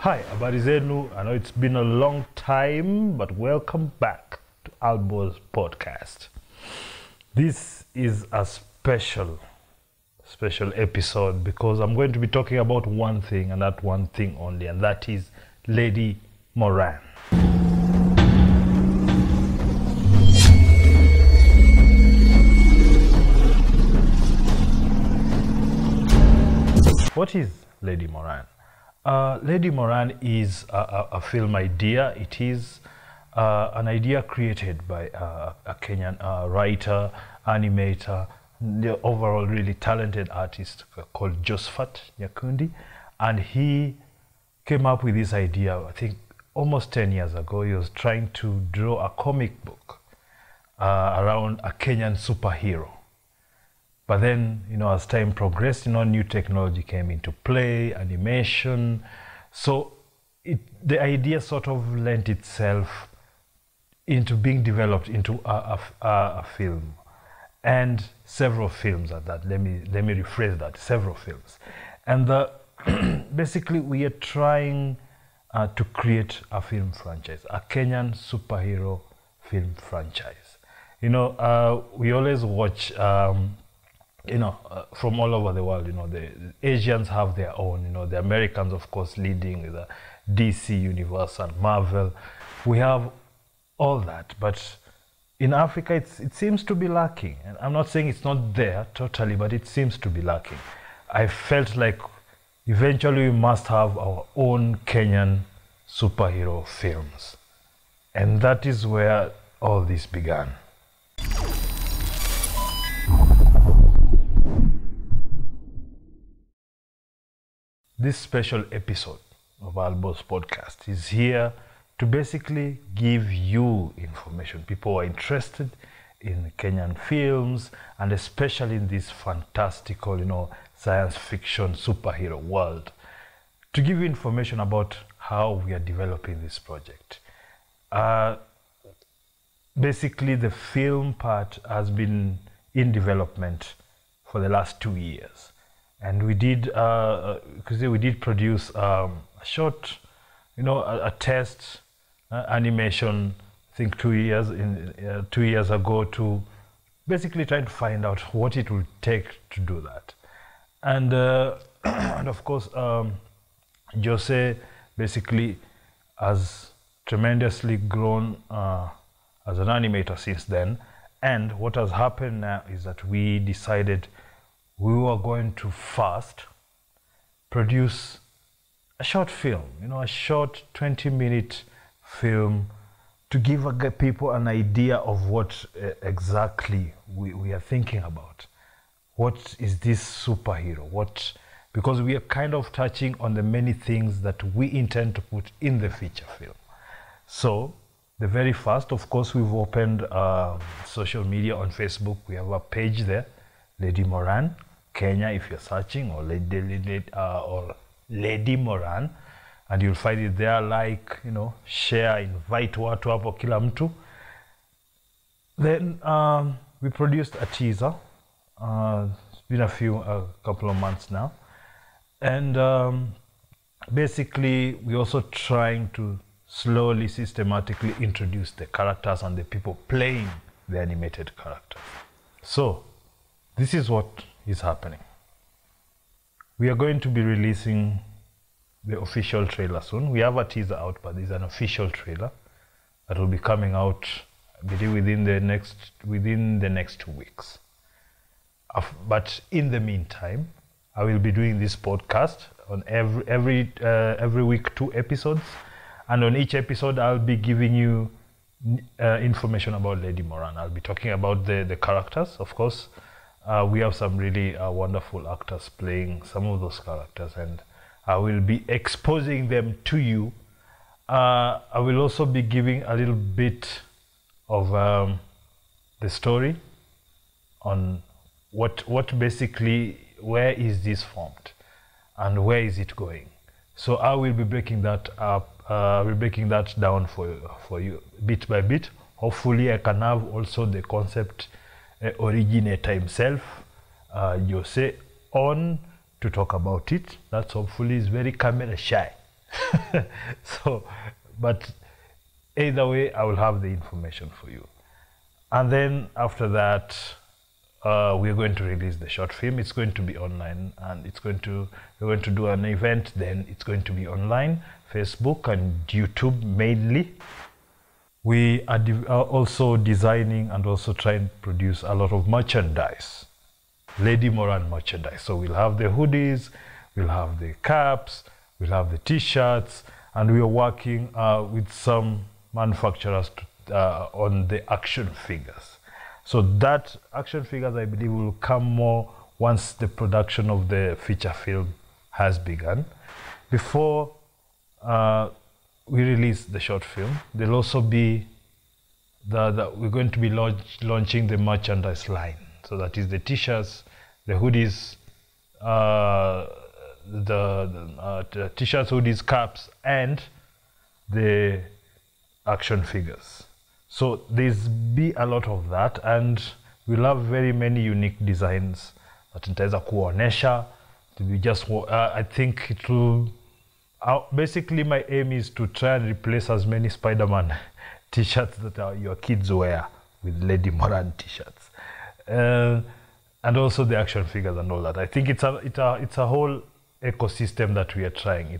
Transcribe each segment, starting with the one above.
Hi, habari zenu. I know it's been a long time, but welcome back to Albo's podcast. This is a special episode because I'm going to be talking about one thing and that one thing only, and that is Lady Moran. What is Lady Moran? Lady Moran is a film idea. It is an idea created by a Kenyan writer, animator, the overall really talented artist called Josephat Nyakundi. And he came up with this idea, I think, almost 10 years ago. He was trying to draw a comic book around a Kenyan superhero. But then, as time progressed, new technology came into play, animation. So the idea sort of lent itself into being developed into a film, and several films at that. Let me rephrase that: several films, and basically we are trying to create a film franchise, a Kenyan superhero film franchise. We always watch. From all over the world, the Asians have their own, the Americans, of course, leading with the DC universe and Marvel. We have all that, but in Africa, it seems to be lacking. And I'm not saying it's not there totally, but it seems to be lacking. I felt like eventually we must have our own Kenyan superhero films. And that is where all this began. This special episode of Albo's podcast is here to basically give you information. People who are interested in Kenyan films, and especially in this fantastical, science fiction superhero world, to give you information about how we are developing this project. Basically, the film part has been in development for the last 2 years. And we did, produce a short, a test animation. I think 2 years ago, to basically try to find out what it would take to do that. And and of course, Jose basically has tremendously grown as an animator since then. And what has happened now is that we decided we were going to first produce a short film, a short 20-minute film to give people an idea of what exactly we are thinking about. What is this superhero? Because we are kind of touching on the many things that we intend to put in the feature film. So the very first, of course, we've opened social media on Facebook. We have a page there, Lady Moran Kenya, if you're searching, or Lady Moran, and you'll find it there. Like, share, invite watu hapo kila mtu. Then we produced a teaser. It's been a couple of months now, and basically we're also trying to slowly, systematically introduce the characters and the people playing the animated characters. So this is what is happening. We are going to be releasing the official trailer soon. We have a teaser out, but there's an official trailer that will be coming out, I believe, within the next 2 weeks. But in the meantime, I will be doing this podcast on every week, 2 episodes, and on each episode I'll be giving you information about Lady Moran. I'll be talking about the characters, of course. We have some really wonderful actors playing some of those characters, and I will be exposing them to you. I will also be giving a little bit of the story on what basically, where is this formed and where is it going. So I will be breaking that up. We're breaking that down for you bit by bit. Hopefully I can have also the concept originator himself, Jose, on to talk about it. That hopefully is very camera shy. So, but either way, I will have the information for you. And then after that, we're going to release the short film. It's going to be online, and we're going to do an event. Then it's going to be online, Facebook and YouTube mainly. We are also designing and also trying to produce a lot of merchandise, Lady Moran merchandise. So we'll have the hoodies, we'll have the caps, we'll have the t-shirts, and we are working with some manufacturers on the action figures. So that action figures, I believe, will come more once the production of the feature film has begun. Before we release the short film, there'll also be we're going to be launching the merchandise line. So that is the t-shirts, the hoodies, the t-shirts, hoodies, caps, and the action figures. So there's be a lot of that, and we'll have very many unique designs that nitaweza kuonesha. To be just, I think it will. Basically, my aim is to try and replace as many Spider-Man t-shirts that your kids wear with Lady Moran t-shirts, and also the action figures and all that. I think it's a whole ecosystem that we are trying.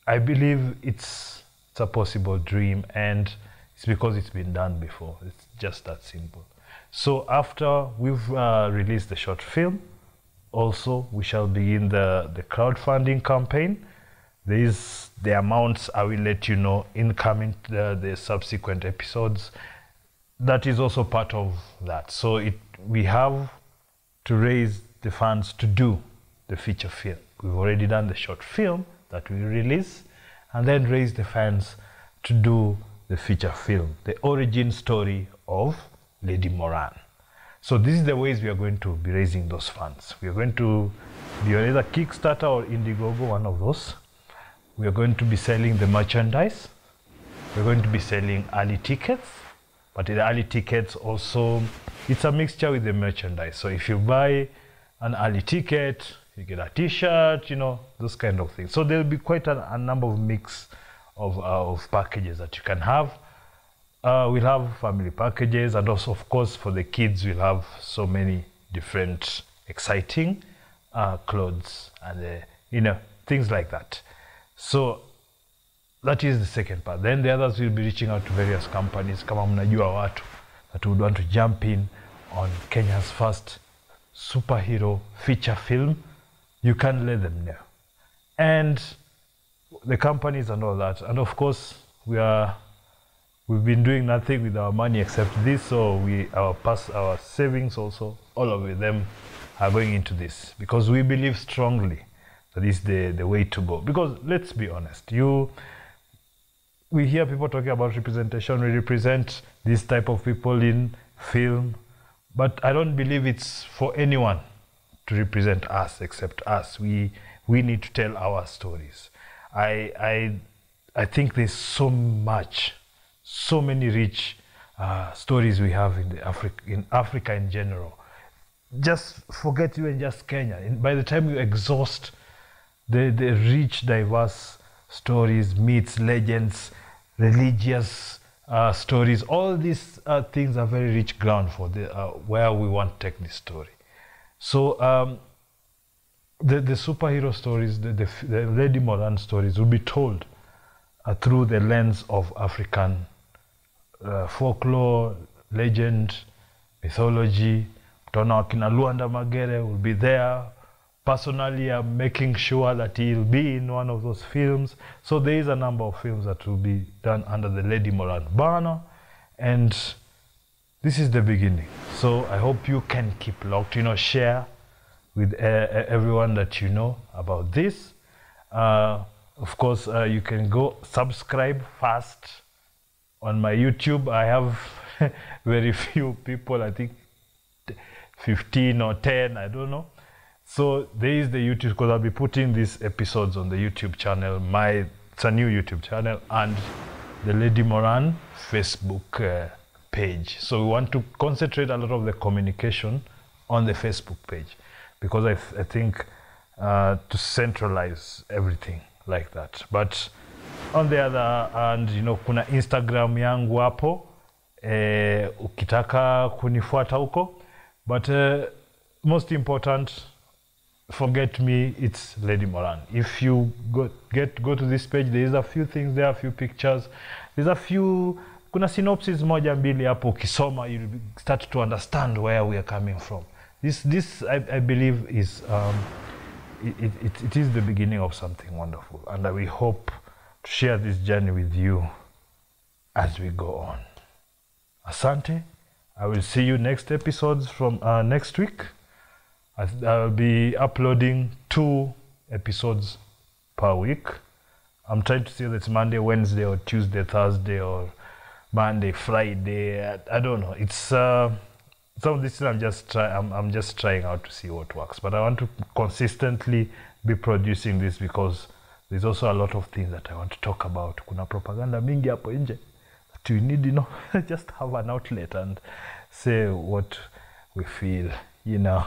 I believe it's a possible dream, and it's because it's been done before. It's just that simple. So after we've released the short film, also we shall begin the crowdfunding campaign. The amounts I will let you know in coming the subsequent episodes. That is also part of that. So we have to raise the funds to do the feature film. We've already done the short film that we release, and then raise the funds to do the feature film, the origin story of Lady Moran. So this is the ways we are going to be raising those funds. We are going to be on either Kickstarter or Indiegogo, one of those. We are going to be selling the merchandise. We're going to be selling early tickets, but the early tickets also, it's a mixture with the merchandise. So if you buy an early ticket, you get a t-shirt, those kind of things. So there'll be quite a number of mix of packages that you can have. We'll have family packages, and also, of course, for the kids, we'll have so many different exciting clothes and things like that. So that is the second part. Then the others will be reaching out to various companies. Kama mnajua watu that would want to jump in on Kenya's first superhero feature film, you can let them know. And the companies and all that. And of course, we've been doing nothing with our money except this. So our savings also, all of them are going into this, because we believe strongly that this is the way to go. Because let's be honest, we hear people talking about representation. We represent this type of people in film, but I don't believe it's for anyone to represent us except us. We need to tell our stories. I think there's so many rich stories we have in Africa in general. Just forget even just Kenya. By the time you exhaust the rich, diverse stories, myths, legends, religious stories, all these things are very rich ground for where we want to take this story. So the superhero stories, the Lady Moran stories will be told through the lens of African folklore, legend, mythology. Tona wakina Luanda Magere will be there. Personally, I'm making sure that he'll be in one of those films. So there is a number of films that will be done under the Lady Moran banner. And this is the beginning. So I hope you can keep locked, share with everyone that you know about this. Of course, you can go subscribe first on my YouTube. I have very few people, I think 15 or 10, I don't know. So there is the YouTube, because I'll be putting these episodes on the YouTube channel. It's a new YouTube channel, and the Lady Moran Facebook page. So we want to concentrate a lot of the communication on the Facebook page, because I think to centralize everything like that. But on the other hand, you know, kuna Instagram yangu hapo, ukitaka kunifuata huko. But most important, forget me, it's Lady Moran. If you go to this page, there is a few things there, a few pictures. There's a few, kuna synopsis moja mbili hapo, ukisoma, you start to understand where we are coming from. This I believe is, it is the beginning of something wonderful. And we hope to share this journey with you as we go on. Asante. I will see you next episodes from next week. I'll be uploading 2 episodes per week. I'm trying to say that it's Monday, Wednesday, or Tuesday, Thursday, or Monday, Friday. I don't know. It's some of this I'm just trying out to see what works. But I want to consistently be producing this because there's also a lot of things that I want to talk about. Kuna propaganda mingi hapo nje. That we need, you know, just have an outlet and say what we feel, you know.